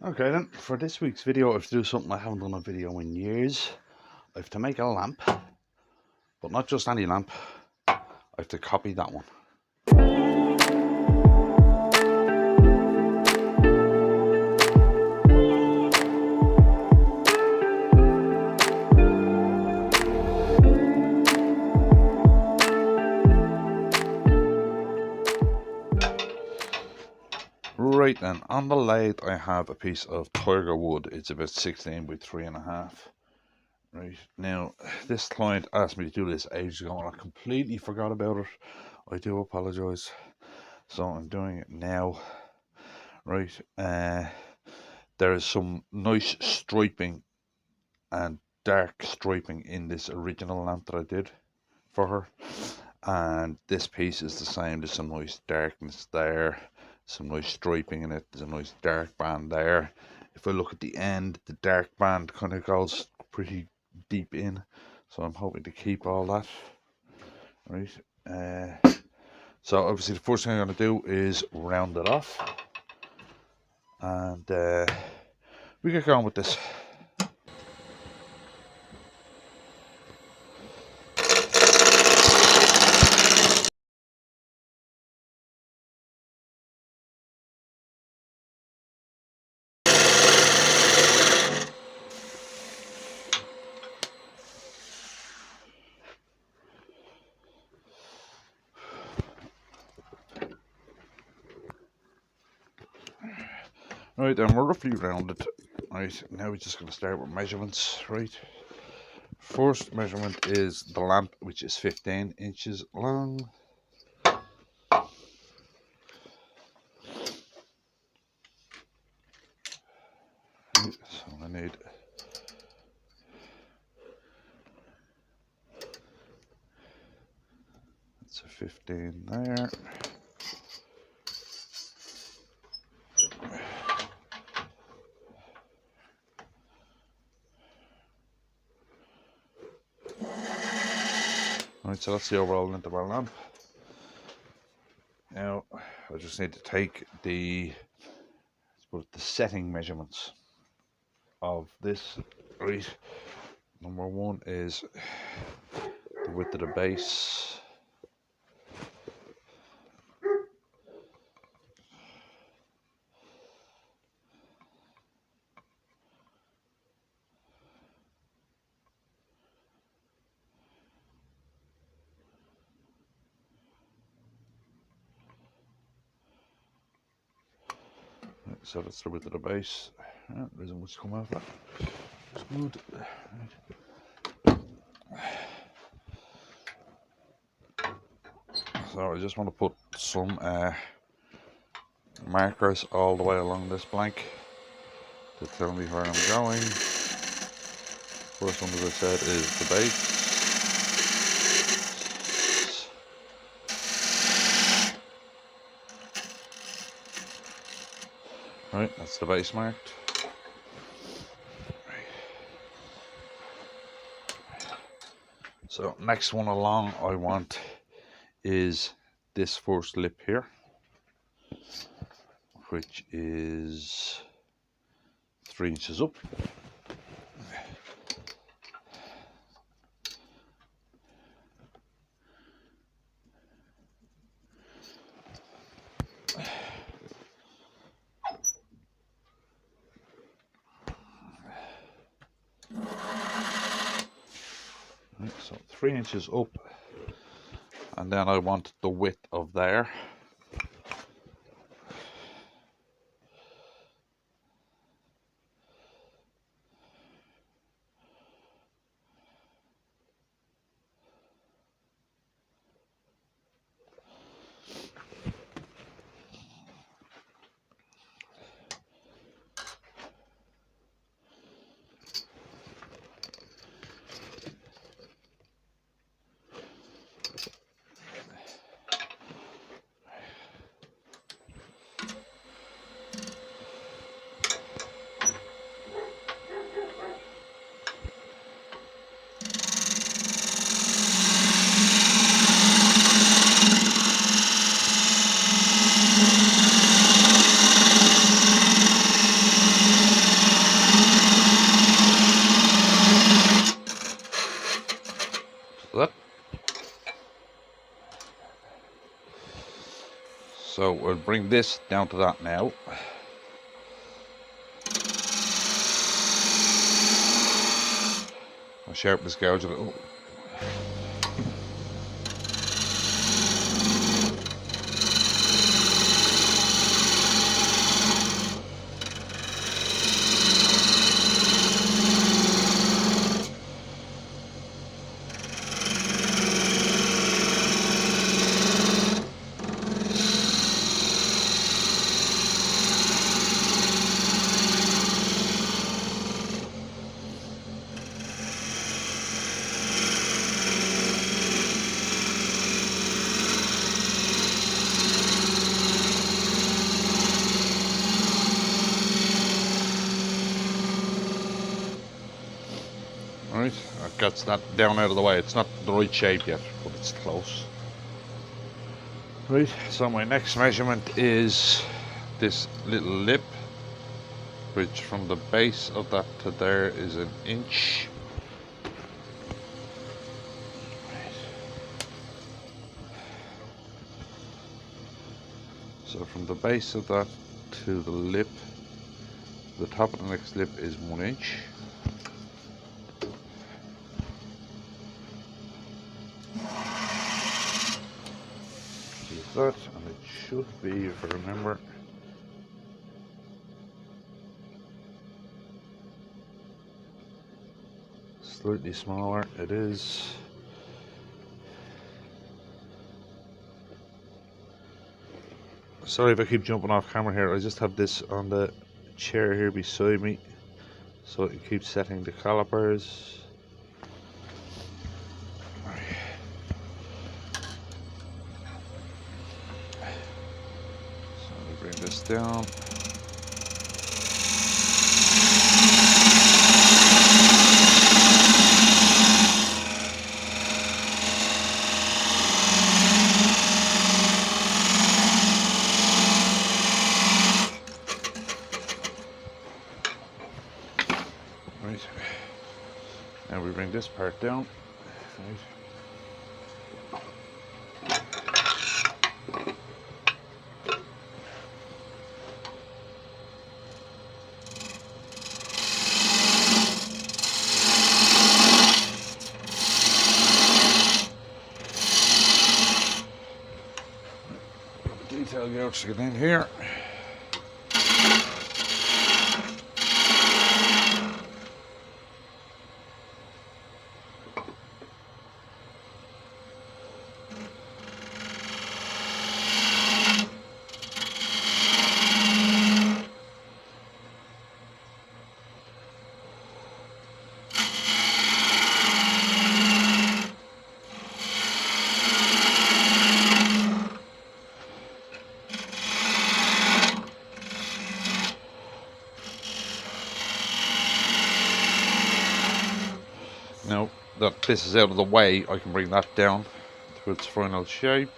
Okay then, for this week's video I have to do something I haven't done a video in years. I have to make a lamp, but not just any lamp, I have to copy that one. Right then, on the lathe I have a piece of Tigerwood. It's about 16 by 3.5. Right, now this client asked me to do this ages ago and I completely forgot about it. I do apologise. So I'm doing it now. Right, there is some nice striping and dark striping in this original lamp that I did for her. And this piece is the same. There's some nice darkness there, some nice striping in it. There's a nice dark band there. If I look at the end, the dark band kind of goes pretty deep in, so I'm hoping to keep all that. Right, so obviously the first thing I'm going to do is round it off, and we get going with this. Right, then we're roughly rounded. Right, now we're just going to start with measurements. Right, first measurement is the lamp, which is 15 inches long. Right, so I need that's a 15 there. Right, so that's the overall length of our lamp. Now I just need to take the setting measurements of this. Right, number one is the width of the base. So that's the width of the base. There isn't much to come out of that. It's good. So I just want to put some markers all the way along this blank to tell me where I'm going. First one, as I said, is the base. Right, that's the base marked. So next one along I want is this first lip here, which is 3 inches up. Right, so 3 inches up, and then I want the width of there. So we'll bring this down to that now. I'll sharpen this gouge a little. Right, that gets that down out of the way. It's not the right shape yet, but it's close. Right, so my next measurement is this little lip, which from the base of that to there is 1 inch. So from the base of that to the lip, the top of the next lip is 1 inch. That, and it should be, if I remember, slightly smaller. It is sorry if I keep jumping off camera here. I just have this on the chair here beside me, so it keeps setting the calipers. Bring this down. Right. Now we bring this part down. Right. Detail gouge to get in here. Now that this is out of the way, I can bring that down to its final shape.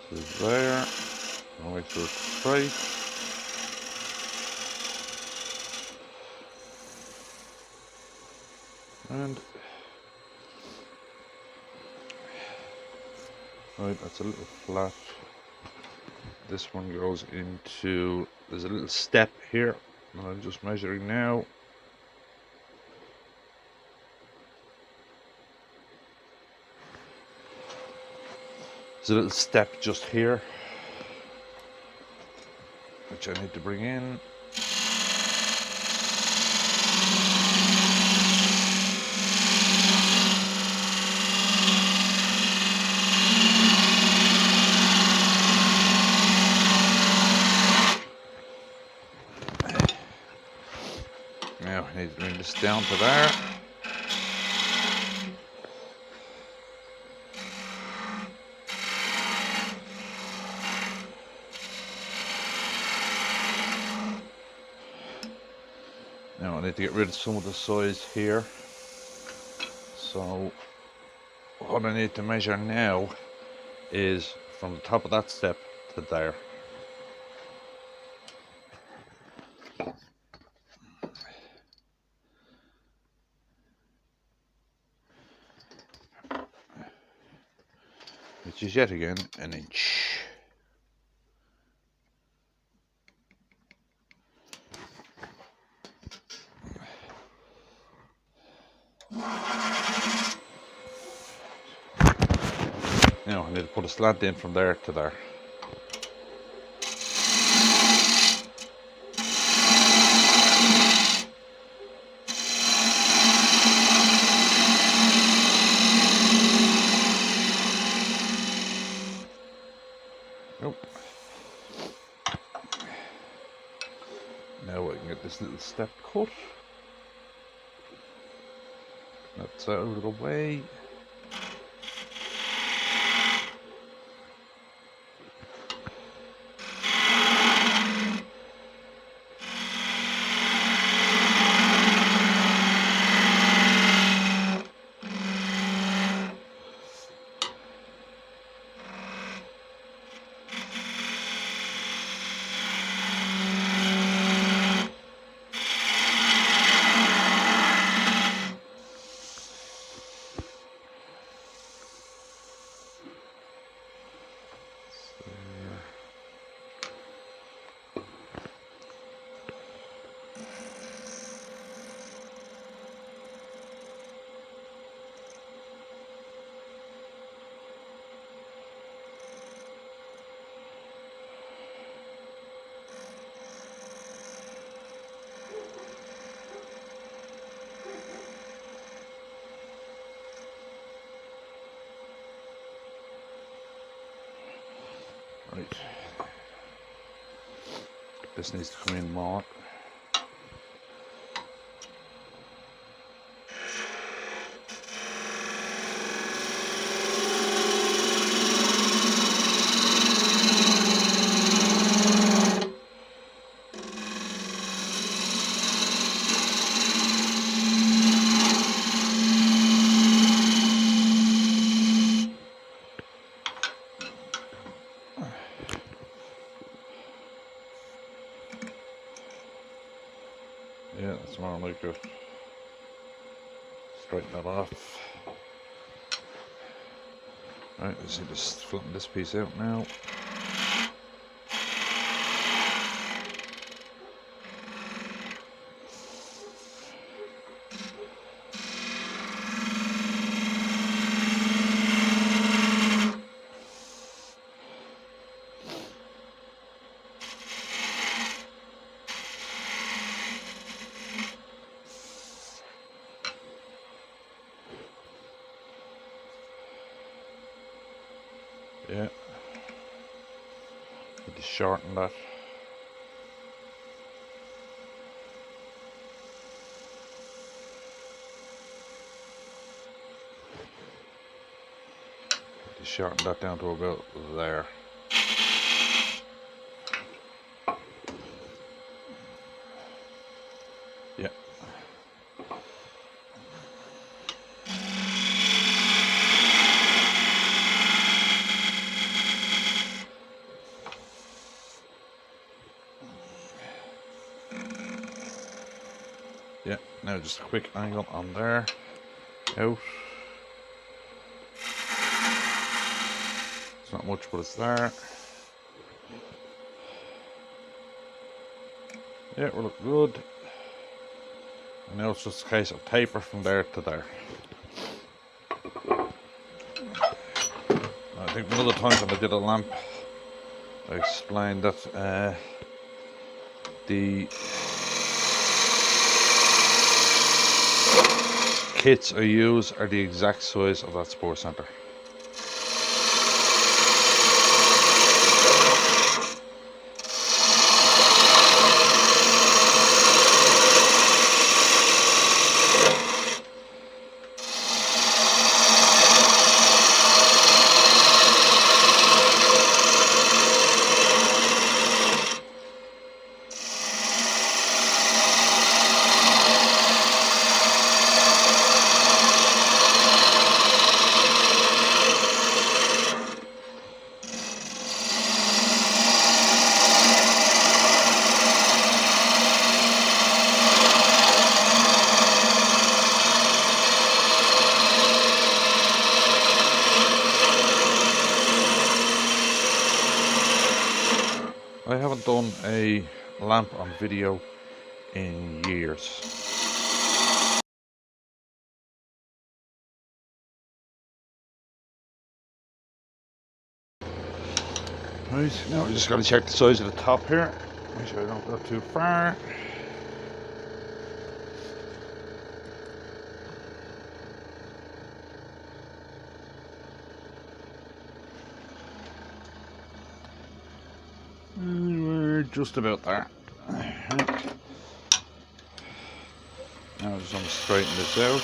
So there, I'll make sure it's straight. And right, that's a little flat. This one goes into, there's a little step here, and I'm just measuring now. There's a little step just here, which I need to bring in. Now I need to bring this down to there. Now I need to get rid of some of the size here. So what I need to measure now is from the top of that step to there. Which is yet again an inch. Now I need to put a slant in from there to there. Nope. Now I can get this little step cut. That's out of the way. Right. This needs to come in more. Yeah, that's more like it. Straighten that off. Right, let's see, just flatten this piece out now. Yeah, need to shorten that. Need to shorten that down to about there. Yeah. Yeah, now just a quick angle on there, out. It's not much, but it's there. Yeah, we look good. And now it's just a case of taper from there to there. I think one of the times when I did a lamp, I explained that the kits I use are the exact size of that spore center. I haven't done a lamp on video in years. Right, now I just got to check the size of the top here. Make sure I don't go too far. We're just about there. Now I just want to straighten this out.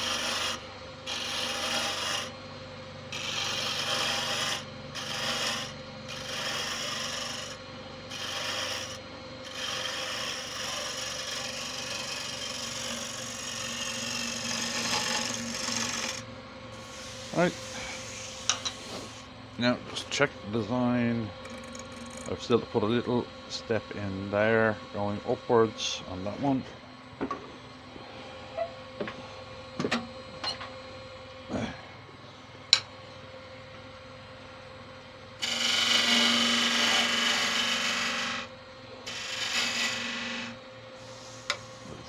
Right, now just check the design. I've still to put a little step in there going upwards on that one.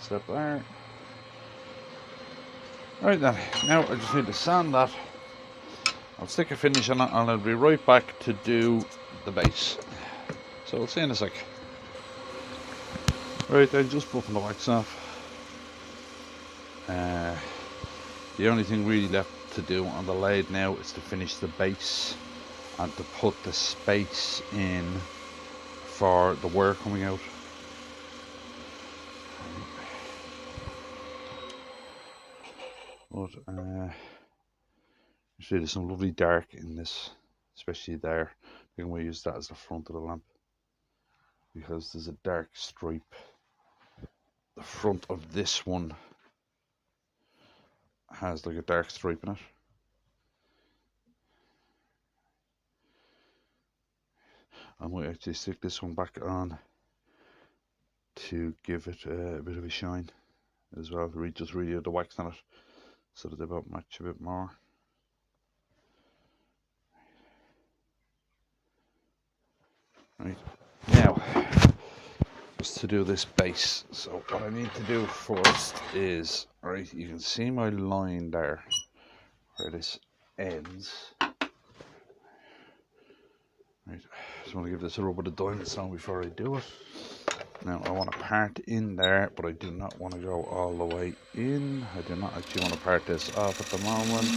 Step there. Right then, now I just need to sand that. I'll stick a finish on it and I'll be right back to do the base. So we'll see in a sec. Right then, just buffing the wax off. The only thing really left to do on the lathe now is to finish the base and to put the space in for the wire coming out. But you see there's some lovely dark in this, especially there. I think we'll use that as the front of the lamp because there's a dark stripe. The front of this one has like a dark stripe in it. I might actually stick this one back on to give it a bit of a shine as well. Just really the wax on it so that they both match a bit more. Right, now just to do this base, so what I need to do first is, right, you can see my line there where this ends. Right, just want to give this a rub of the diamond stone before I do it. Now I want to part in there, but I do not want to go all the way in. I do not actually want to part this off at the moment.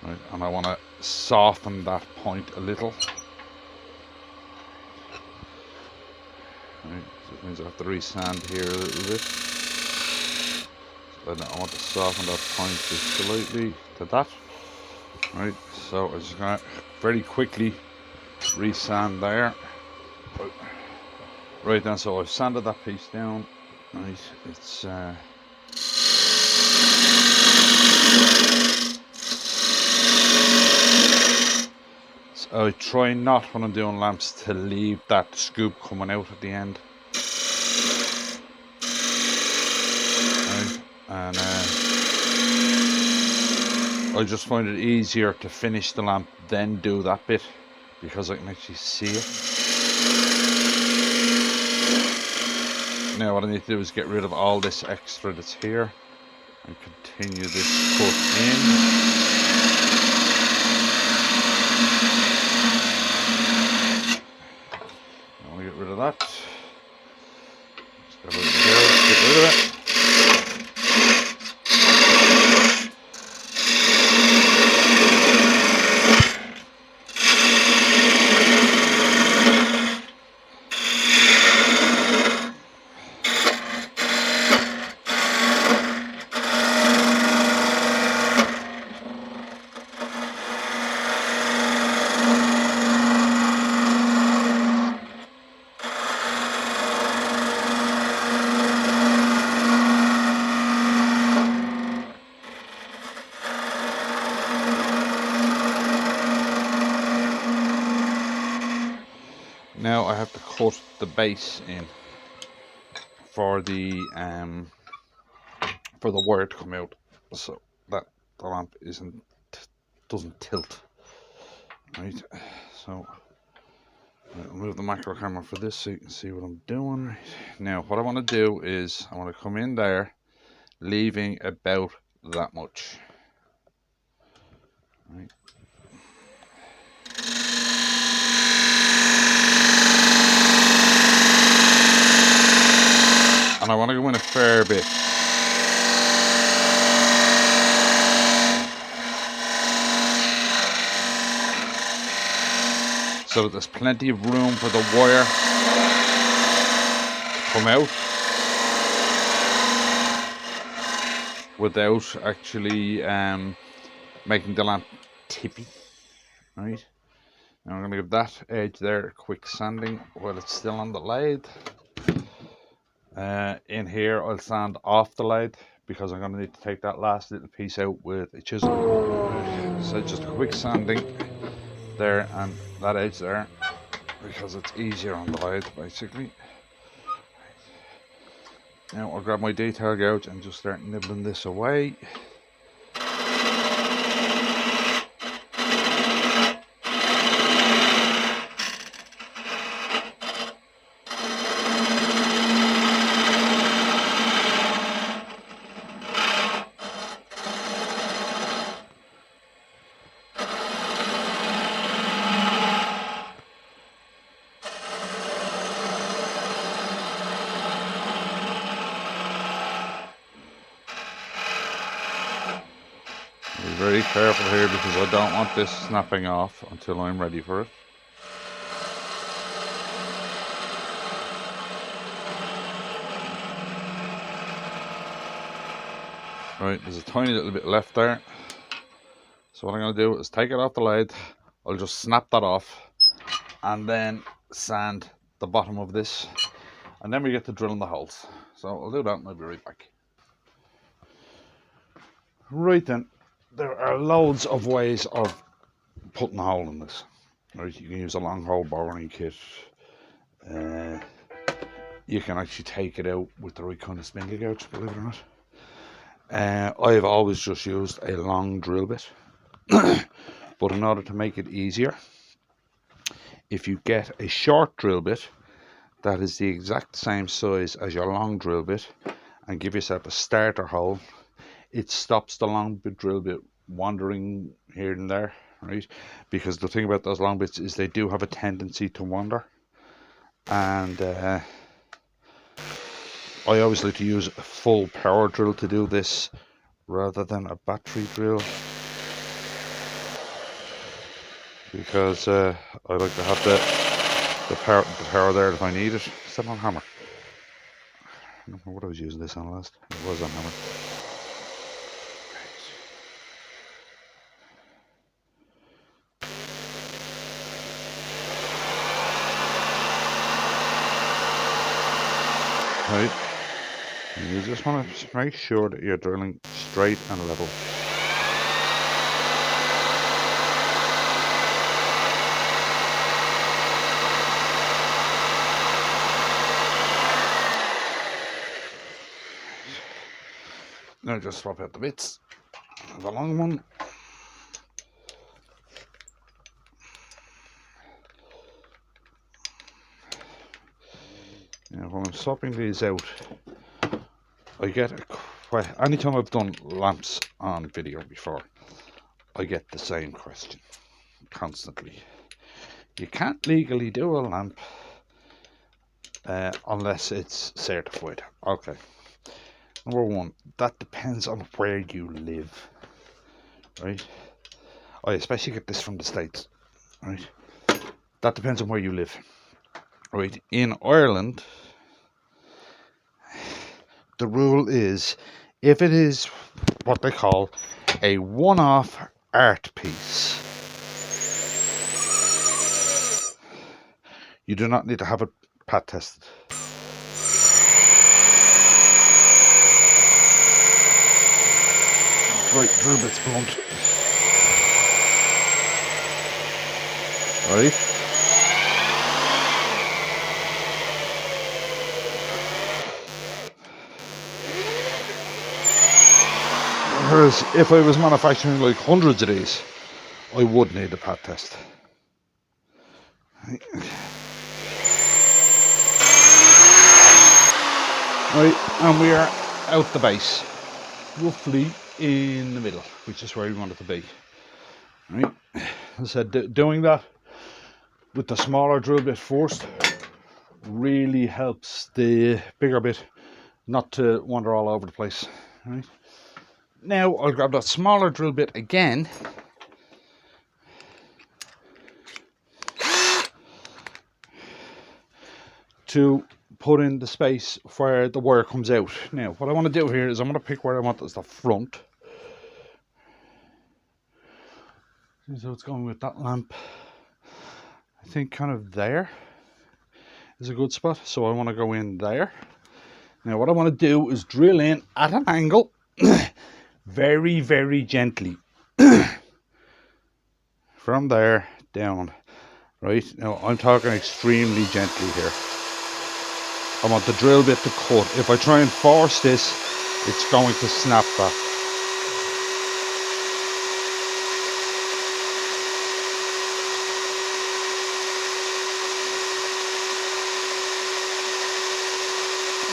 Right, and I want to soften that point a little. Right, so it means I have to re-sand here a little bit. So I want to soften that point just slightly to that. Right, so I'm just going to very quickly re-sand there. Right then, so I've sanded that piece down. Right, it's so I try not, when I'm doing lamps, to leave that scoop coming out at the end. Right, and I just find it easier to finish the lamp, then do that bit, because I can actually see it. Now what I need to do is get rid of all this extra that's here and continue this cut in. I want to get rid of that. Just get rid of it. put the base in for the wire to come out, so that the lamp doesn't tilt. Right, so I'll move the macro camera for this so you can see what I'm doing. Right. Now what I want to do is I want to come in there, leaving about that much. Right. And I want to go in a fair bit. So that there's plenty of room for the wire to come out without actually making the lamp tippy. Right. Now I'm going to give that edge there a quick sanding while it's still on the lathe. In here I'll sand off the lathe because I'm going to need to take that last little piece out with a chisel. Right. So just a quick sanding there and that edge there because it's easier on the lathe basically. Now I'll grab my detail gouge and just start nibbling this away. Be very careful here because I don't want this snapping off until I'm ready for it. Right, there's a tiny little bit left there. So what I'm going to do is take it off the lathe. I'll just snap that off and then sand the bottom of this. And then we get to drilling the holes. So I'll do that and I'll be right back. Right then. There are loads of ways of putting a hole in this. Right, you can use a long hole boring kit. You can actually take it out with the right kind of spindle gouge, believe it or not. I've always just used a long drill bit. But in order to make it easier, if you get a short drill bit that is the exact same size as your long drill bit and give yourself a starter hole, it stops the long drill bit wandering here and there, right? Because the thing about those long bits is they do have a tendency to wander. And I always like to use a full power drill to do this rather than a battery drill, because I like to have the power there if I need it. Step on hammer. I don't know what I was using this on last. It was on hammer. Right, and you just want to make sure that you're drilling straight and level. Now just swap out the bits. The long one. Now when I'm swapping these out, I get anytime I've done lamps on video before, I get the same question constantly. You can't legally do a lamp unless it's certified. Okay. Number one, that depends on where you live, right? I especially get this from the States, right? That depends on where you live, right? In Ireland, the rule is if it is what they call a one-off art piece, you do not need to have it pat tested. Right, drill bit's blunt. Right. Whereas if I was manufacturing like hundreds of these, I would need a pad test. Right, and we are out the base, roughly in the middle, which is where we want it to be. Right, as I said, doing that with the smaller drill bit first really helps the bigger bit not to wander all over the place. Right, now I'll grab that smaller drill bit again. To put in the space where the wire comes out. Now, what I want to do here is I'm going to pick where I want as the front. So it's going with that lamp. I think kind of there is a good spot. So I want to go in there. Now, what I want to do is drill in at an angle, very, very gently. From there down. Right? Now, I'm talking extremely gently here. I want the drill bit to cut. If I try and force this, it's going to snap back.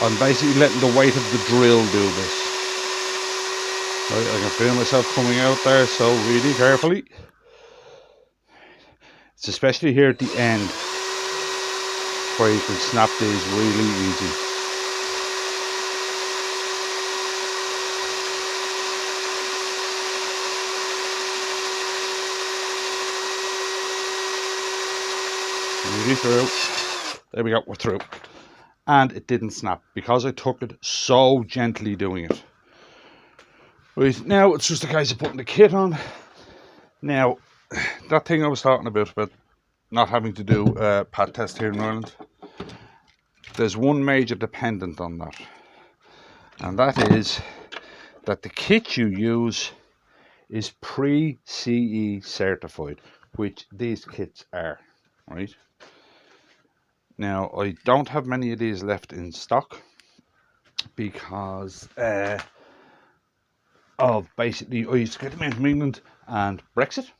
I'm basically letting the weight of the drill do this. Right, I can feel myself coming out there, so really carefully. It's especially here at the end where you can snap these really easy. Really through. There we go, we're through. And it didn't snap because I took it so gently doing it. Right, now it's just a case of putting the kit on. Now, that thing I was talking about not having to do a pad test here in Ireland, there's one major dependent on that, and that is that the kit you use is pre-CE certified, which these kits are, right? Now, I don't have many of these left in stock because of basically I used to get them in from England and Brexit.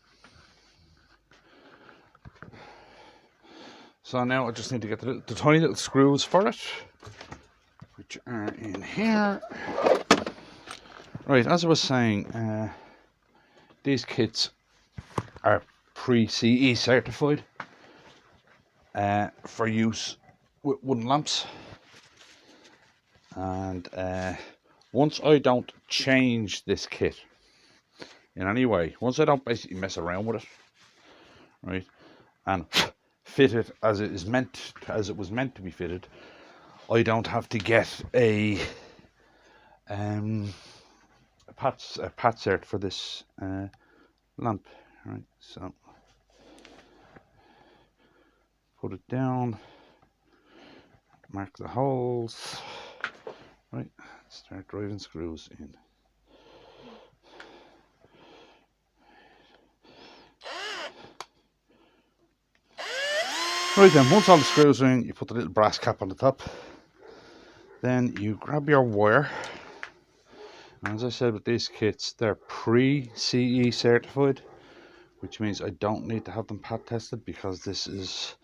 So now I just need to get the tiny little screws for it, which are in here. Right, as I was saying, these kits are pre-CE certified for use with wooden lamps. And once I don't change this kit in any way, once I don't basically mess around with it, right, and fit it as it was meant to be fitted, I don't have to get a pat cert for this lamp. Right, so put it down, mark the holes. Right, start driving screws in. Right then, once all the screws are in, you put the little brass cap on the top. Then you grab your wire. And as I said with these kits, they're pre-CE certified, which means I don't need to have them pad tested because this is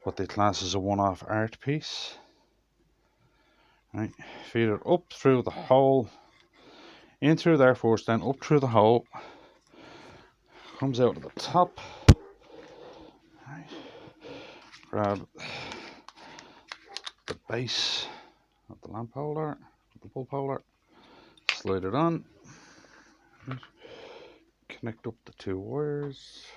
what they class as a one-off art piece. Right, feed it up through the hole, in through there first, then up through the hole, comes out at the top. Right. Grab the base of the lamp holder, the bulb holder, slide it on, right. Connect up the two wires.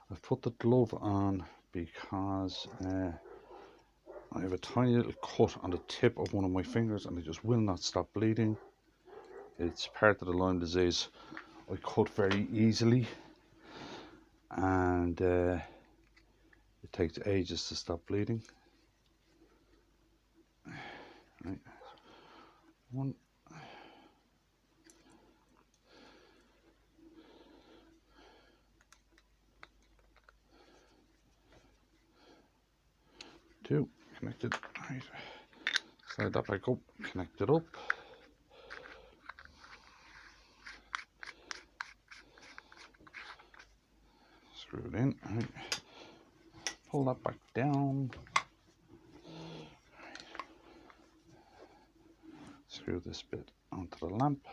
I've put the glove on because I have a tiny little cut on the tip of one of my fingers and it just will not stop bleeding. It's part of the Lyme disease. I cut very easily and it takes ages to stop bleeding. Right. One. Two. Connected. Right. Slide that back up, connect it up. Screw it in. Right. Pull that back down. Screw this bit onto the lamp.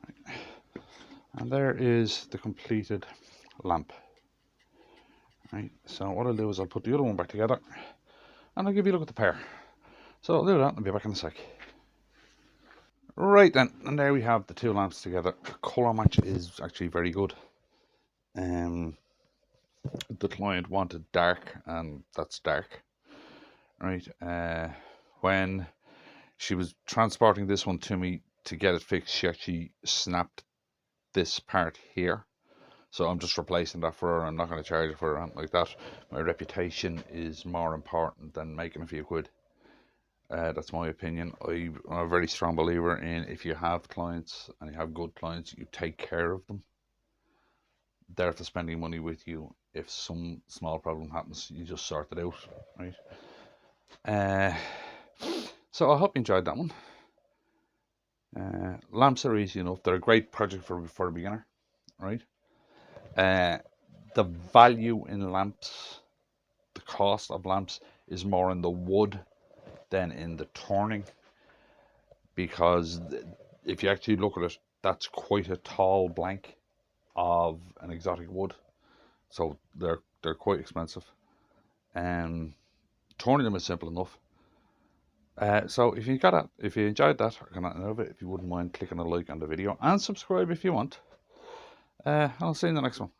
Right. And there is the completed lamp. Right, so what I'll do is I'll put the other one back together and I'll give you a look at the pair. So I'll do that and I'll be back in a sec. Right then, and there we have the two lamps together. The colour match is actually very good. The client wanted dark, and that's dark. Right, when she was transporting this one to me to get it fixed, she actually snapped this part here. So I'm just replacing that for her. I'm not going to charge her for it like that. My reputation is more important than making a few quid. That's my opinion. I'm a very strong believer in, if you have clients and you have good clients, you take care of them. They're for spending money with you. If some small problem happens, you just sort it out, right? So I hope you enjoyed that one. Lamps are easy enough. They're a great project for a beginner, right? The value in lamps, the cost of lamps is more in the wood than in the turning, because if you actually look at it, that's quite a tall blank of an exotic wood, so they're quite expensive. Turning them is simple enough. So if you enjoyed that or got anything out of it, if you wouldn't mind clicking a like on the video and subscribe if you want. I'll see you in the next one.